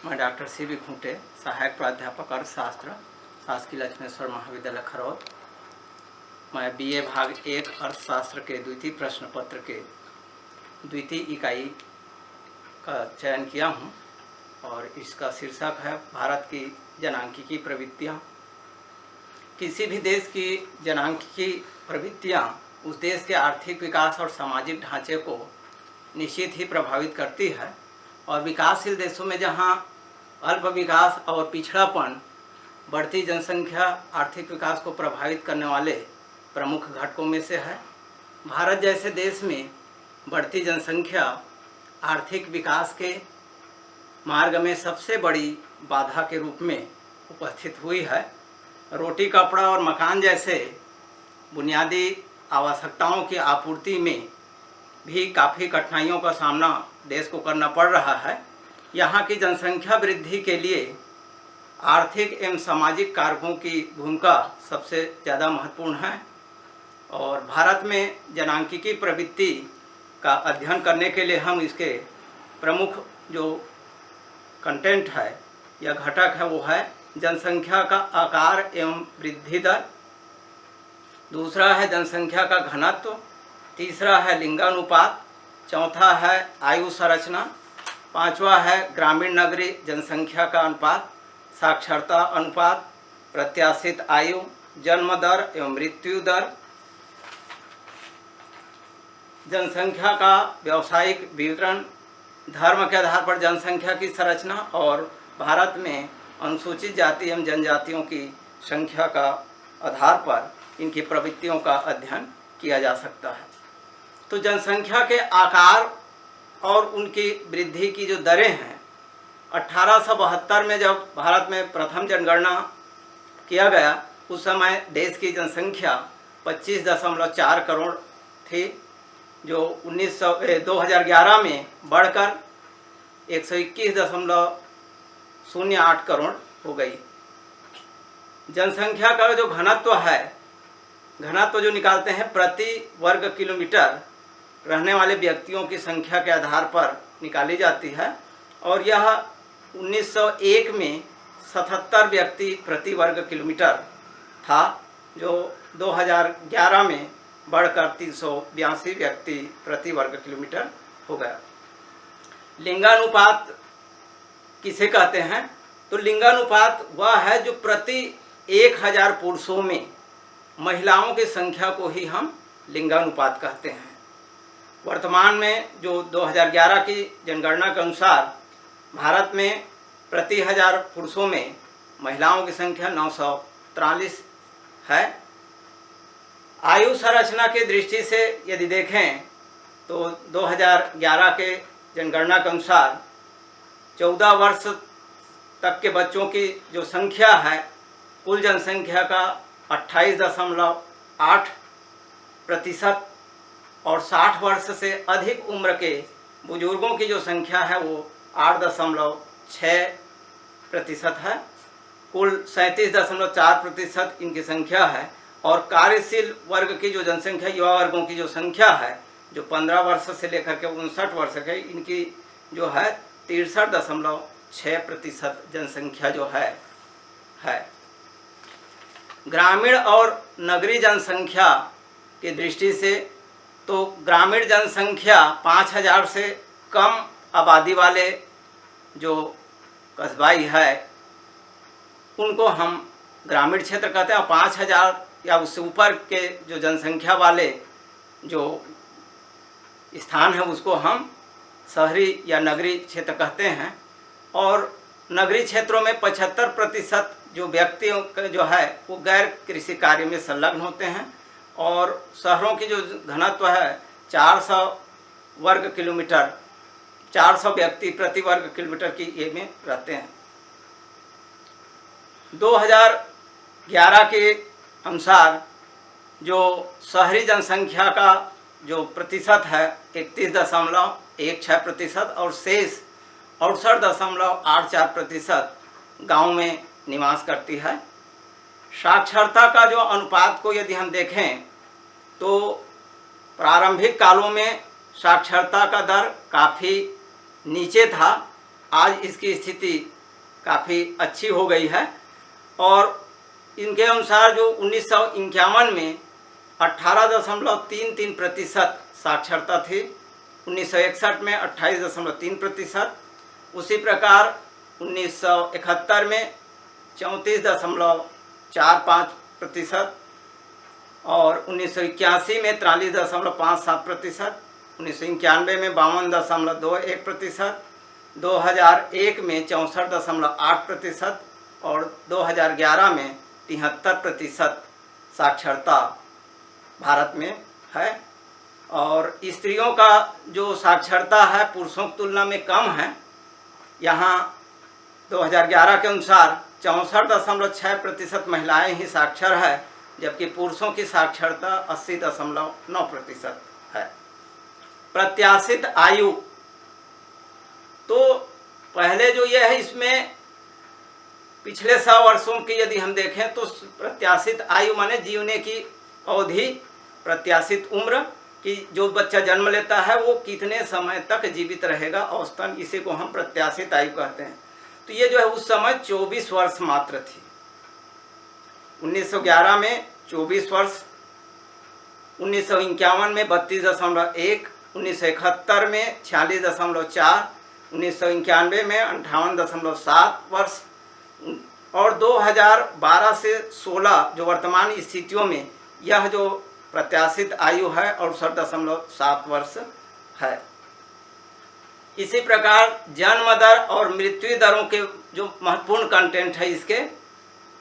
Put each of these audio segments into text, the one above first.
मैं doctor CB. खूंटे, सहायक प्राध्यापक अर्थशास्त्र, शासकीय लक्ष्मेश्वर महाविद्यालय खरौद। मैं बीए भाग 1 अर्थशास्त्र के द्वितीय प्रश्न पत्र के द्वितीय इकाई का चयन किया हूं और इसका शीर्षक है भारत की जनांकिकी प्रवृत्तियाँ। किसी भी देश की जनांकिकी प्रवृत्तियाँ उस देश के आर्थिक विकास और सामाजिक ढांचे को निश्चित ही प्रभावित करती है और विकासशील देशों में जहां अल्प विकास और पिछड़ापन बढ़ती जनसंख्या आर्थिक विकास को प्रभावित करने वाले प्रमुख घटकों में से है। भारत जैसे देश में बढ़ती जनसंख्या आर्थिक विकास के मार्ग में सबसे बड़ी बाधा के रूप में उपस्थित हुई है। रोटी, कपड़ा और मकान जैसे बुनियादी आवश्यकताओं की आपूर्ति में भी काफ़ी कठिनाइयों का सामना देश को करना पड़ रहा है। यहाँ की जनसंख्या वृद्धि के लिए आर्थिक एवं सामाजिक कारकों की भूमिका सबसे ज़्यादा महत्वपूर्ण है और भारत में जनांकिकी प्रवृत्ति का अध्ययन करने के लिए हम इसके प्रमुख जो कंटेंट है या घटक है वो है जनसंख्या का आकार एवं वृद्धि दर, दूसरा है जनसंख्या का घनत्व, तीसरा है लिंगानुपात, चौथा है आयु संरचना, पांचवा है ग्रामीण नगरीय जनसंख्या का अनुपात, साक्षरता अनुपात, प्रत्याशित आयु, जन्म दर एवं मृत्यु दर, जनसंख्या का व्यावसायिक विवरण, धर्म के आधार पर जनसंख्या की संरचना और भारत में अनुसूचित जाति एवं जनजातियों की संख्या का आधार पर इनकी प्रवृत्तियों का अध्ययन किया जा सकता है। तो जनसंख्या के आकार और उनकी वृद्धि की जो दरें हैं, 1872 में जब भारत में प्रथम जनगणना किया गया उस समय देश की जनसंख्या 25.4 करोड़ थी, जो 2011 में बढ़कर 121.08 करोड़ हो गई। जनसंख्या का जो घनत्व है, घनत्व जो निकालते हैं प्रति वर्ग किलोमीटर रहने वाले व्यक्तियों की संख्या के आधार पर निकाली जाती है और यह 1901 में 77 व्यक्ति प्रति वर्ग किलोमीटर था, जो 2011 में बढ़कर 382 व्यक्ति प्रति वर्ग किलोमीटर हो गया। लिंगानुपात किसे कहते हैं? तो लिंगानुपात वह है जो प्रति 1000 पुरुषों में महिलाओं की संख्या को ही हम लिंगानुपात कहते हैं। वर्तमान में जो 2011 की जनगणना के अनुसार भारत में प्रति 1000 पुरुषों में महिलाओं की संख्या 943 है। आयु संरचना की दृष्टि से यदि देखें तो 2011 के जनगणना के अनुसार 14 वर्ष तक के बच्चों की जो संख्या है कुल जनसंख्या का 28.8% और 60 वर्ष से अधिक उम्र के बुजुर्गों की जो संख्या है वो 8.6% है। कुल 37.4% इनकी संख्या है और कार्यशील वर्ग की जो जनसंख्या, युवा वर्गों की जो संख्या है जो 15 वर्ष से लेकर के 59 वर्ष के, इनकी जो है 63.6% जनसंख्या जो है। ग्रामीण और नगरीय जनसंख्या की दृष्टि से तो ग्रामीण जनसंख्या 5000 से कम आबादी वाले जो कस्बाई है उनको हम ग्रामीण क्षेत्र कहते हैं और 5000 या उससे ऊपर के जो जनसंख्या वाले जो स्थान है उसको हम शहरी या नगरीय क्षेत्र कहते हैं। और नगरीय क्षेत्रों में 75% जो व्यक्तियों का जो है वो गैर कृषि कार्य में संलग्न होते हैं और शहरों की जो घनत्व है 400 वर्ग किलोमीटर, 400 व्यक्ति प्रति वर्ग किलोमीटर की ये में रहते हैं। 2011 के अनुसार जो शहरी जनसंख्या का जो प्रतिशत है 31.16% और शेष 68.84% गाँव में निवास करती है। साक्षरता का जो अनुपात को यदि हम देखें तो प्रारंभिक कालों में साक्षरता का दर काफ़ी नीचे था। आज इसकी स्थिति काफ़ी अच्छी हो गई है। और इनके अनुसार जो 1951 में 18.33% साक्षरता थी, 1961 में 28.3%, उसी प्रकार 1971 में 34.45% और 1981 में 43.57%, 1991 में 52.21%, 2001 में 64.8% और 2011 में 73% साक्षरता भारत में है। और स्त्रियों का जो साक्षरता है पुरुषों की तुलना में कम है। यहाँ 2011 के अनुसार 64.6% महिलाएं ही साक्षर है, जबकि पुरुषों की साक्षरता 80.9% है। प्रत्याशित आयु, तो पहले जो ये है इसमें पिछले 100 वर्षों की यदि हम देखें तो प्रत्याशित आयु माने जीवने की अवधि, प्रत्याशित उम्र कि जो बच्चा जन्म लेता है वो कितने समय तक जीवित रहेगा, औसतन इसी को हम प्रत्याशित आयु कहते हैं। तो ये जो है उस समय 24 वर्ष मात्र थी। 1911 में 24 वर्ष, 1951 में 32.1, 1971 में 46.4, 1991 में 58.7 वर्ष और 2012 से 16 जो वर्तमान स्थितियों में यह जो प्रत्याशित आयु है 68.7 वर्ष है। इसी प्रकार जन्म दर और मृत्यु दरों के जो महत्वपूर्ण कंटेंट है इसके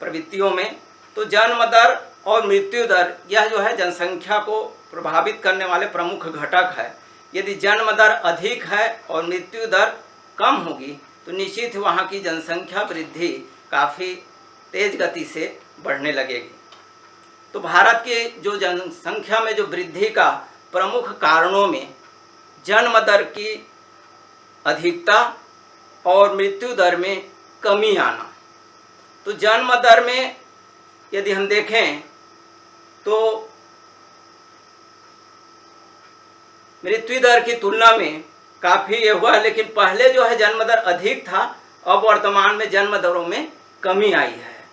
प्रवृत्तियों में, तो जन्म दर और मृत्यु दर यह जो है जनसंख्या को प्रभावित करने वाले प्रमुख घटक है। यदि जन्म दर अधिक है और मृत्यु दर कम होगी तो निश्चित वहाँ की जनसंख्या वृद्धि काफ़ी तेज गति से बढ़ने लगेगी। तो भारत की जो जनसंख्या में जो वृद्धि का प्रमुख कारणों में जन्म दर की अधिकता और मृत्यु दर में कमी आना। तो जन्म दर में यदि हम देखें तो मृत्यु दर की तुलना में काफ़ी ये हुआ, लेकिन पहले जो है जन्म दर अधिक था, अब वर्तमान में जन्म दरों में कमी आई है,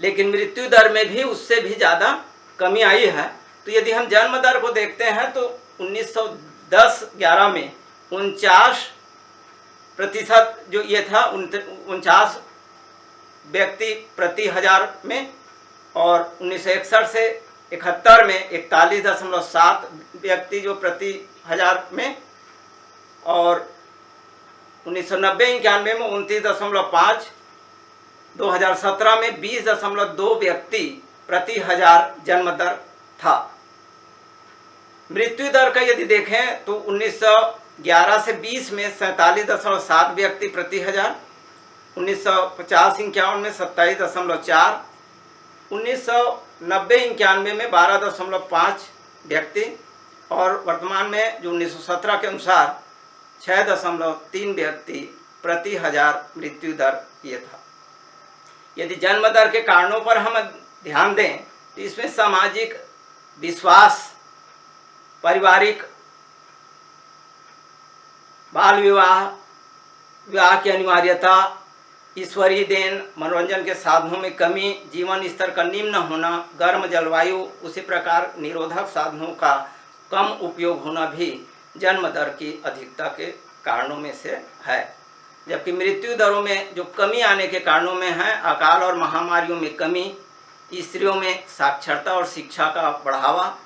लेकिन मृत्यु दर में भी उससे भी ज़्यादा कमी आई है। तो यदि हम जन्म दर को देखते हैं तो 1910-11 में 49% जो ये था 49 व्यक्ति प्रति हजार में, और 1961 से 71 में 41.7 व्यक्ति जो प्रति हजार में, और 1990-91 में 29.5, 2017 में 20.2 व्यक्ति प्रति हजार जन्म दर था। मृत्यु दर का यदि देखें तो 1911 से 20 में 47.7 व्यक्ति प्रति हजार, 1950-51 में 27.4, 1990-91 में 12.5 व्यक्ति, और वर्तमान में जो 1917 के अनुसार 6.3 व्यक्ति प्रति हजार मृत्यु दर ये था। यदि जन्म दर के कारणों पर हम ध्यान दें तो इसमें सामाजिक विश्वास, पारिवारिक बाल विवाह, विवाह की अनिवार्यता, ईश्वरीय देन, मनोरंजन के साधनों में कमी, जीवन स्तर का निम्न होना, गर्म जलवायु, उसी प्रकार निरोधक साधनों का कम उपयोग होना भी जन्म दर की अधिकता के कारणों में से है। जबकि मृत्यु दरों में जो कमी आने के कारणों में है अकाल और महामारियों में कमी, स्त्रियों में साक्षरता और शिक्षा का बढ़ावा,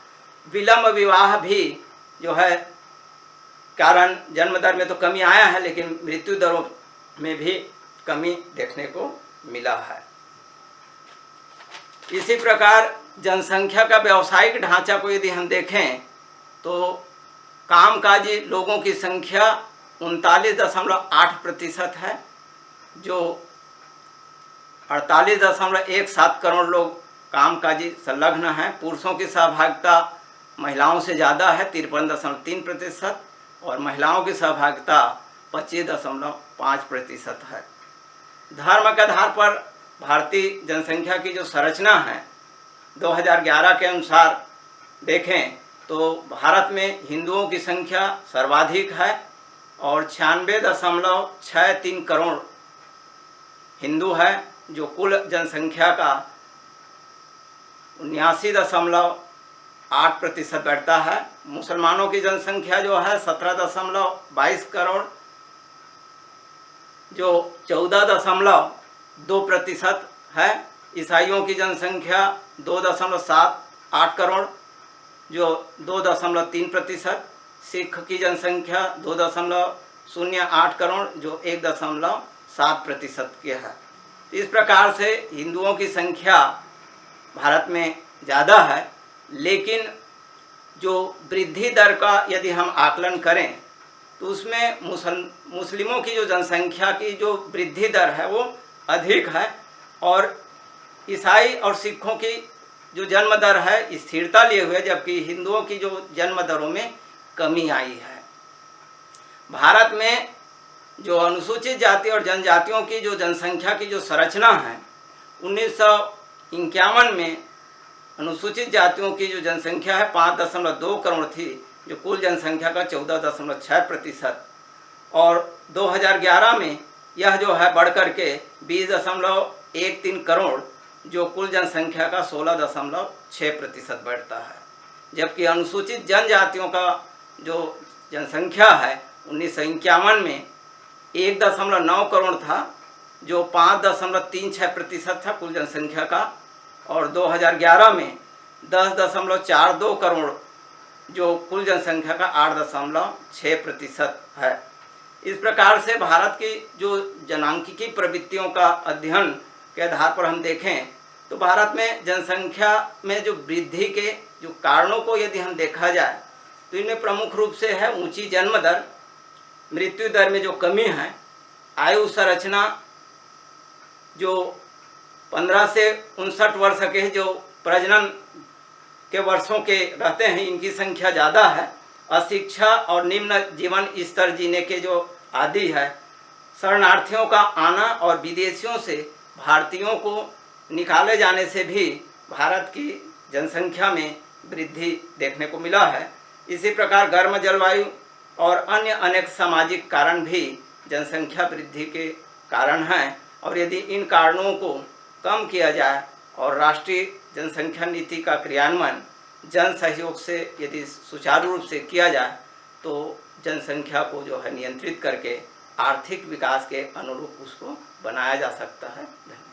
विलंब विवाह भी जो है कारण जन्म दर में तो कमी आया है, लेकिन मृत्यु दरों में भी कमी देखने को मिला है। इसी प्रकार जनसंख्या का व्यावसायिक ढांचा को यदि हम देखें तो कामकाजी लोगों की संख्या 39.8% है, जो 48.17 करोड़ लोग कामकाजी संलग्न हैं। पुरुषों की सहभागिता महिलाओं से ज़्यादा है 53.3%, और महिलाओं की सहभागिता 25.5% है। धर्म के आधार पर भारतीय जनसंख्या की जो संरचना है 2011 के अनुसार देखें तो भारत में हिंदुओं की संख्या सर्वाधिक है और 96.63 करोड़ हिंदू है जो कुल जनसंख्या का 79.8% बैठता है। मुसलमानों की जनसंख्या जो है 17.22 करोड़, जो 14.2% है। ईसाइयों की जनसंख्या 2.78 करोड़, जो 2.3%। सिख की जनसंख्या 2.08 करोड़, जो 1.7% की है। इस प्रकार से हिंदुओं की संख्या भारत में ज़्यादा है, लेकिन जो वृद्धि दर का यदि हम आकलन करें तो उसमें मुस्लिमों की जो जनसंख्या की जो वृद्धि दर है वो अधिक है, और ईसाई और सिखों की जो जन्म दर है स्थिरता लिए हुए, जबकि हिंदुओं की जो जन्म दरों में कमी आई है। भारत में जो अनुसूचित जाति और जनजातियों की जो जनसंख्या की जो संरचना है, 1951 में अनुसूचित जातियों की जो जनसंख्या है 5.2 करोड़ थी, जो कुल जनसंख्या का 14.6%, और 2011 में यह जो है बढ़ कर के 20.13 करोड़, जो कुल जनसंख्या का 16.6% बढ़ता है। जबकि अनुसूचित जनजातियों का जो जनसंख्या है 1951 में 1.9 करोड़ था, जो 5.36% था कुल जनसंख्या का, और 2011 में 10.42 करोड़, जो कुल जनसंख्या का 8.6% है। इस प्रकार से भारत की जो जनांकीय प्रवृत्तियों का अध्ययन के आधार पर हम देखें तो भारत में जनसंख्या में जो वृद्धि के जो कारणों को यदि हम देखा जाए तो इनमें प्रमुख रूप से है ऊंची जन्म दर, मृत्यु दर में जो कमी है, आयु संरचना जो 15 से 59 वर्ष के जो प्रजनन के वर्षों के रहते हैं इनकी संख्या ज़्यादा है, अशिक्षा और निम्न जीवन स्तर जीने के जो आदि है, शरणार्थियों का आना और विदेशियों से भारतीयों को निकाले जाने से भी भारत की जनसंख्या में वृद्धि देखने को मिला है। इसी प्रकार गर्म जलवायु और अन्य अनेक सामाजिक कारण भी जनसंख्या वृद्धि के कारण हैं, और यदि इन कारणों को कम किया जाए और राष्ट्रीय जनसंख्या नीति का क्रियान्वयन जन सहयोग से यदि सुचारू रूप से किया जाए तो जनसंख्या को जो है नियंत्रित करके आर्थिक विकास के अनुरूप उसको बनाया जा सकता है। धन्यवाद।